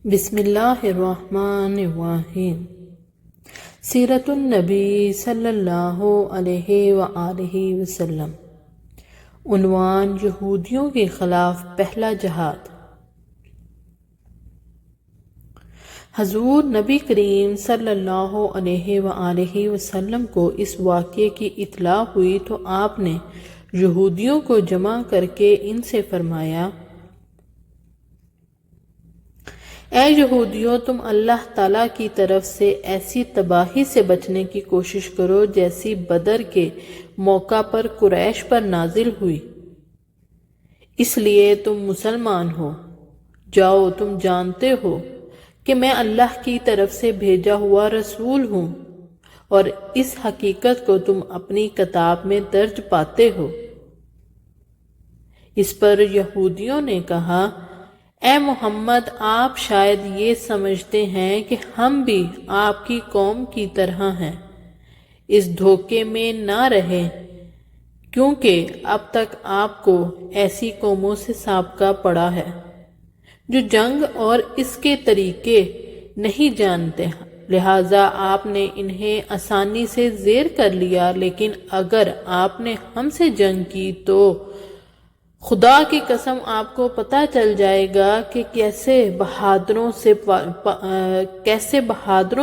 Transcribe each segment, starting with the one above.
بسم اللہ الرحمن الرحیم۔ سیرت النبی صلی اللہ علیہ وآلہ وسلم۔ عنوان: یہودیوں کے خلاف پہلا جہاد۔ حضور نبی کریم صلی اللہ علیہ وآلہ وسلم کو اس واقعے کی اطلاع ہوئی تو آپ نے یہودیوں کو جمع کر کے ان سے فرمایا: اے یہودیوں، تم اللہ تعالیٰ کی طرف سے ایسی تباہی سے بچنے کی کوشش کرو جیسی بدر کے موقع پر قریش پر نازل ہوئی۔ اس لیے تم مسلمان ہو جاؤ، تم جانتے ہو کہ میں اللہ کی طرف سے بھیجا ہوا رسول ہوں، اور اس حقیقت کو تم اپنی کتاب میں درج پاتے ہو۔ اس پر یہودیوں نے کہا: اے محمد، آپ شاید یہ سمجھتے ہیں کہ ہم بھی آپ کی قوم کی طرح ہیں۔ اس دھوکے میں نہ رہیں، کیونکہ اب تک آپ کو ایسی قوموں سے سابقہ پڑا ہے جو جنگ اور اس کے طریقے نہیں جانتے، لہٰذا آپ نے انہیں آسانی سے زیر کر لیا۔ لیکن اگر آپ نے ہم سے جنگ کی تو خدا کی قسم آپ کو پتہ چل جائے گا کہ کیسے بہادروں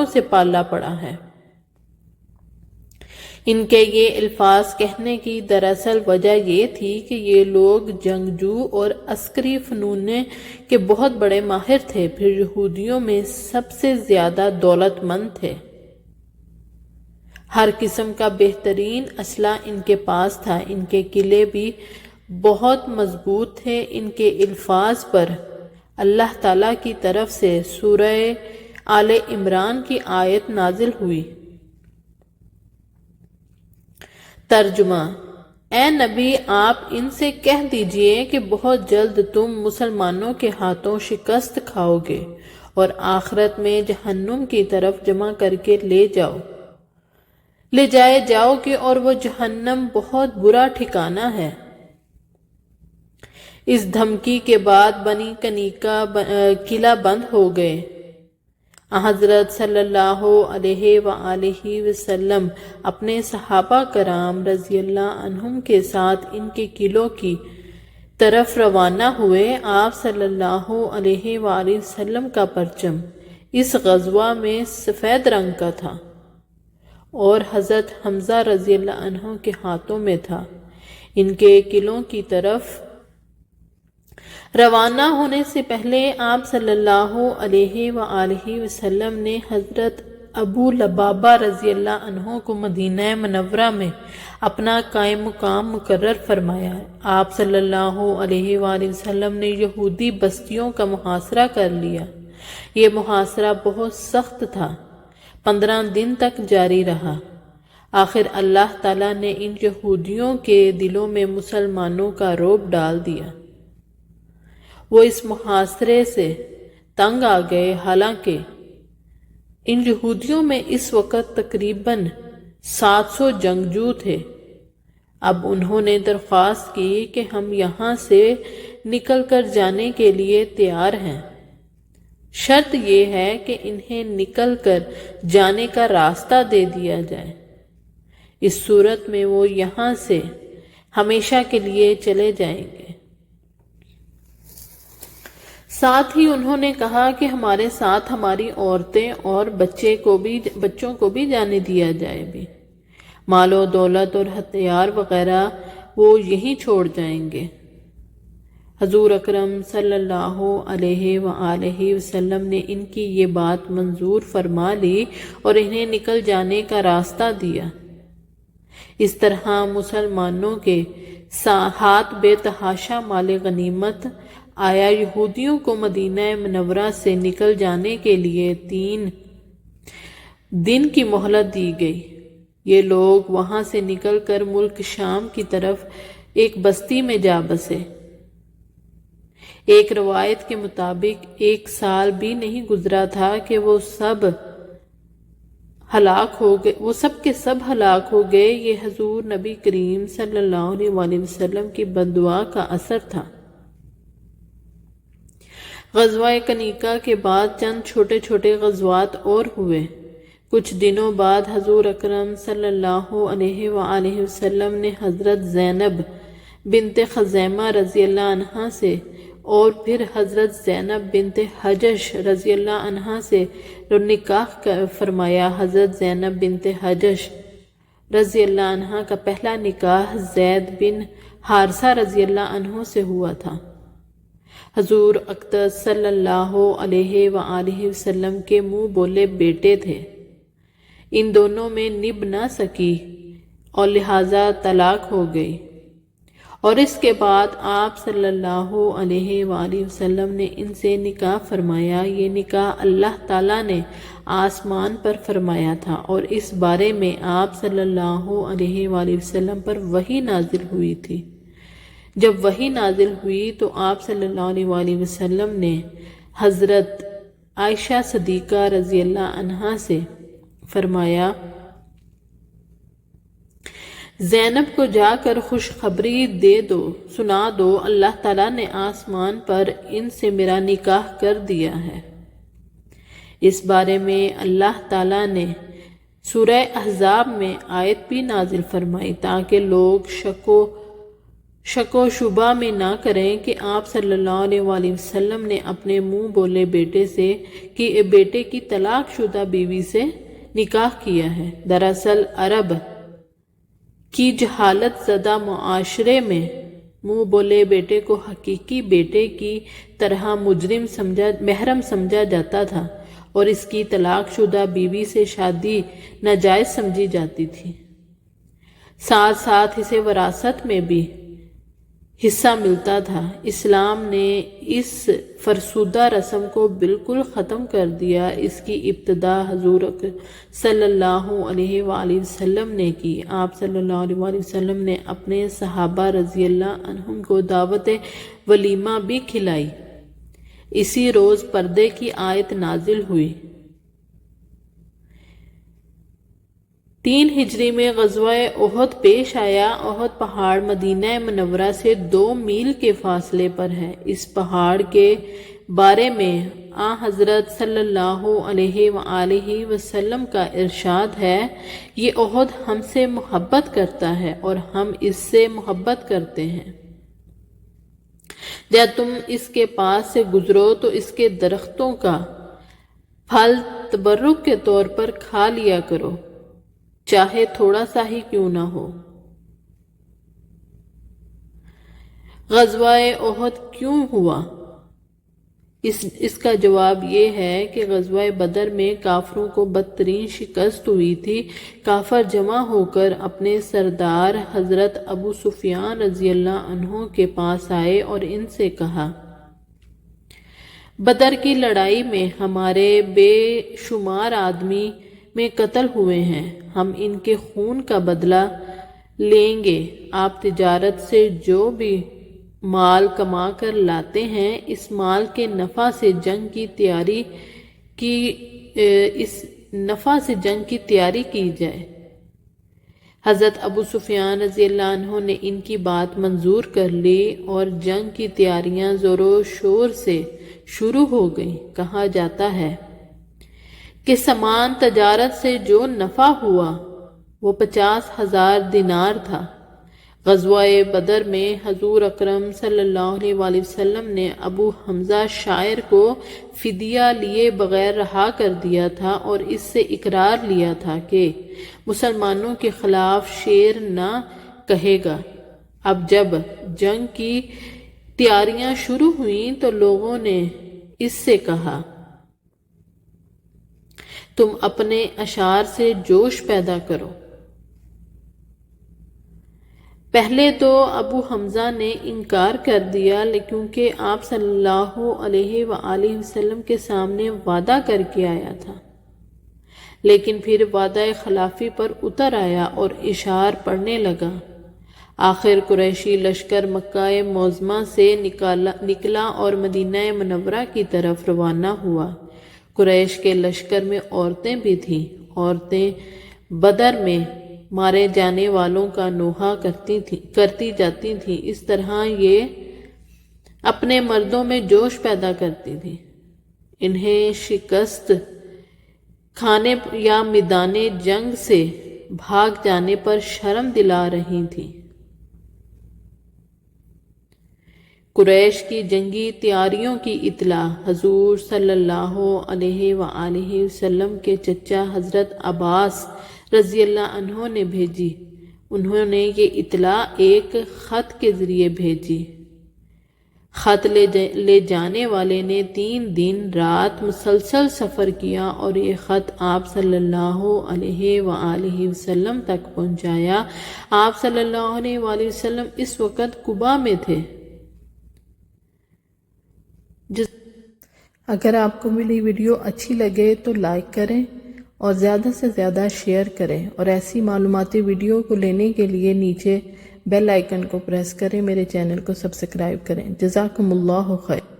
سے پالا پڑا ہے۔ ان کے یہ الفاظ کہنے کی دراصل وجہ یہ تھی کہ یہ لوگ جنگجو اور عسکری فنون کے بہت بڑے ماہر تھے، پھر یہودیوں میں سب سے زیادہ دولت مند تھے۔ ہر قسم کا بہترین اسلحہ ان کے پاس تھا، ان کے قلعے بھی بہت مضبوط تھے۔ ان کے الفاظ پر اللہ تعالیٰ کی طرف سے سورہ آل عمران کی آیت نازل ہوئی۔ ترجمہ: اے نبی، آپ ان سے کہہ دیجئے کہ بہت جلد تم مسلمانوں کے ہاتھوں شکست کھاؤ گے اور آخرت میں جہنم کی طرف جمع کر کے لے جائے جاؤ گے، اور وہ جہنم بہت برا ٹھکانہ ہے۔ اس دھمکی کے بعد بنی کنیکا قلعہ بند ہو گئے۔ حضرت صلی اللہ علیہ وآلہ وسلم اپنے صحابہ کرام رضی اللہ عنہم کے ساتھ ان کے قلعوں کی طرف روانہ ہوئے۔ آپ صلی اللہ علیہ وآلہ وسلم کا پرچم اس غزوہ میں سفید رنگ کا تھا اور حضرت حمزہ رضی اللہ عنہ کے ہاتھوں میں تھا۔ ان کے قلعوں کی طرف روانہ ہونے سے پہلے آپ صلی اللہ علیہ وآلہ وسلم نے حضرت ابو لبابہ رضی اللہ عنہ کو مدینہ منورہ میں اپنا قائم مقام مقرر فرمایا۔ آپ صلی اللہ علیہ وآلہ وسلم نے یہودی بستیوں کا محاصرہ کر لیا۔ یہ محاصرہ بہت سخت تھا، 15 دن تک جاری رہا۔ آخر اللہ تعالیٰ نے ان یہودیوں کے دلوں میں مسلمانوں کا رعب ڈال دیا۔ وہ اس محاصرے سے تنگ آ گئے۔ حالانکہ ان یہودیوں میں اس وقت تقریباً 700 جنگجو تھے۔ اب انہوں نے درخواست کی کہ ہم یہاں سے نکل کر جانے کے لیے تیار ہیں، شرط یہ ہے کہ انہیں نکل کر جانے کا راستہ دے دیا جائے، اس صورت میں وہ یہاں سے ہمیشہ کے لیے چلے جائیں گے۔ ساتھ ہی انہوں نے کہا کہ ہمارے ساتھ ہماری عورتیں اور بچوں کو بھی جانے دیا جائے بھی، مال و دولت اور ہتھیار وغیرہ وہ یہیں چھوڑ جائیں گے۔ حضور اکرم صلی اللہ علیہ وآلہ وسلم نے ان کی یہ بات منظور فرما لی اور انہیں نکل جانے کا راستہ دیا۔ اس طرح مسلمانوں کے ہاتھ بے تحاشا مال غنیمت آیا۔ یہودیوں کو مدینہ منورہ سے نکل جانے کے لیے 3 دن کی مہلت دی گئی۔ یہ لوگ وہاں سے نکل کر ملک شام کی طرف ایک بستی میں جا بسے۔ ایک روایت کے مطابق 1 سال بھی نہیں گزرا تھا کہ وہ سب کے سب ہلاک ہو گئے۔ یہ حضور نبی کریم صلی اللہ علیہ وآلہ وسلم کی بد دعا کا اثر تھا۔ غزوہ کنیکا کے بعد چند چھوٹے چھوٹے غزوات اور ہوئے۔ کچھ دنوں بعد حضور اکرم صلی اللہ علیہ وآلہ وسلم نے حضرت زینب بنت خزیمہ رضی اللہ عنہا سے اور پھر حضرت زینب بنت حجش رضی اللہ عنہا سے نکاح فرمایا۔ حضرت زینب بنت حجش رضی اللہ عنہا کا پہلا نکاح زید بن حارثہ رضی اللہ عنہ سے ہوا تھا۔ حضور اقدس صلی اللہ علیہ وآلہ وسلم کے منہ بولے بیٹے تھے، ان دونوں میں نبھ نہ سکی اور لہٰذا طلاق ہو گئی، اور اس کے بعد آپ صلی اللہ علیہ وآلہ وسلم نے ان سے نکاح فرمایا۔ یہ نکاح اللہ تعالیٰ نے آسمان پر فرمایا تھا، اور اس بارے میں آپ صلی اللہ علیہ وآلہ وسلم پر وحی نازل ہوئی تھی۔ جب وحی نازل ہوئی تو آپ صلی اللہ علیہ وآلہ وسلم نے حضرت عائشہ صدیقہ رضی اللہ عنہا سے فرمایا، زینب کو جا کر خوشخبری دے دو، سنا دو، اللہ تعالیٰ نے آسمان پر ان سے میرا نکاح کر دیا ہے۔ اس بارے میں اللہ تعالیٰ نے سورہ احزاب میں آیت بھی نازل فرمائی تاکہ لوگ شک و شبہ میں نہ کریں کہ آپ صلی اللہ علیہ وآلہ وسلم نے اپنے منہ بولے بیٹے کی طلاق شدہ بیوی سے نکاح کیا ہے۔ دراصل عرب کی جہالت زدہ معاشرے میں منہ بولے بیٹے کو حقیقی بیٹے کی طرح محرم سمجھا جاتا تھا، اور اس کی طلاق شدہ بیوی سے شادی ناجائز سمجھی جاتی تھی۔ ساتھ ساتھ اسے وراثت میں بھی حصہ ملتا تھا۔ اسلام نے اس فرسودہ رسم کو بالکل ختم کر دیا۔ اس کی ابتدا حضور صلی اللہ علیہ وآلہ وسلم نے کی۔ آپ صلی اللہ علیہ وآلہ وسلم نے اپنے صحابہ رضی اللہ عنہم کو دعوت ولیمہ بھی کھلائی۔ اسی روز پردے کی آیت نازل ہوئی۔ 3 ہجری میں غزوہ احد پیش آیا۔ احد پہاڑ مدینہ منورہ سے 2 میل کے فاصلے پر ہے۔ اس پہاڑ کے بارے میں حضرت صلی اللہ علیہ وآلہ وسلم کا ارشاد ہے، یہ احد ہم سے محبت کرتا ہے اور ہم اس سے محبت کرتے ہیں۔ جب تم اس کے پاس سے گزرو تو اس کے درختوں کا پھل تبرک کے طور پر کھا لیا کرو، چاہے تھوڑا سا ہی کیوں نہ ہو۔ غزوہ احد کیوں ہوا؟ اس کا جواب یہ ہے کہ غزوہ بدر میں کافروں کو بدترین شکست ہوئی تھی۔ کافر جمع ہو کر اپنے سردار حضرت ابو سفیان رضی اللہ عنہ کے پاس آئے اور ان سے کہا، بدر کی لڑائی میں ہمارے بے شمار آدمی میں قتل ہوئے ہیں، ہم ان کے خون کا بدلہ لیں گے۔ آپ تجارت سے جو بھی مال کما کر لاتے ہیں، اس مال کے نفع سے جنگ کی تیاری کی جائے۔ حضرت ابو سفیان رضی اللہ عنہ نے ان کی بات منظور کر لی اور جنگ کی تیاریاں زور و شور سے شروع ہو گئیں۔ کہا جاتا ہے کہ سامان تجارت سے جو نفع ہوا وہ 50,000 دینار تھا۔ غزوہ بدر میں حضور اکرم صلی اللہ علیہ وآلہ وسلم نے ابو حمزہ شاعر کو فدیہ لیے بغیر رہا کر دیا تھا اور اس سے اقرار لیا تھا کہ مسلمانوں کے خلاف شعر نہ کہے گا۔ اب جب جنگ کی تیاریاں شروع ہوئیں تو لوگوں نے اس سے کہا، تم اپنے اشعار سے جوش پیدا کرو۔ پہلے تو ابو حمزہ نے انکار کر دیا، کیونکہ آپ صلی اللہ علیہ وآلہ وسلم کے سامنے وعدہ کر کے آیا تھا، لیکن پھر وعدہ خلافی پر اتر آیا اور اشعار پڑھنے لگا۔ آخر قریشی لشکر مکہ معظمہ سے نکلا اور مدینہ منورہ کی طرف روانہ ہوا۔ قریش کے لشکر میں عورتیں بھی تھیں۔ عورتیں بدر میں مارے جانے والوں کا نوحہ کرتی جاتی تھیں۔ اس طرح یہ اپنے مردوں میں جوش پیدا کرتی تھی، انہیں شکست کھانے یا میدان جنگ سے بھاگ جانے پر شرم دلا رہی تھی۔ قریش کی جنگی تیاریوں کی اطلاع حضور صلی اللہ علیہ وآلہ وسلم کے چچا حضرت عباس رضی اللہ عنہ نے بھیجی۔ انہوں نے یہ اطلاع ایک خط کے ذریعے بھیجی۔ خط لے جانے والے نے 3 دن رات مسلسل سفر کیا اور یہ خط آپ صلی اللہ علیہ وآلہ وسلم تک پہنچایا۔ آپ صلی اللہ علیہ وآلہ وسلم اس وقت قباء میں تھے۔ اگر آپ کو میری ویڈیو اچھی لگے تو لائک کریں اور زیادہ سے زیادہ شیئر کریں، اور ایسی معلوماتی ویڈیو کو لینے کے لیے نیچے بیل آئیکن کو پریس کریں، میرے چینل کو سبسکرائب کریں۔ جزاکم اللہ خیر۔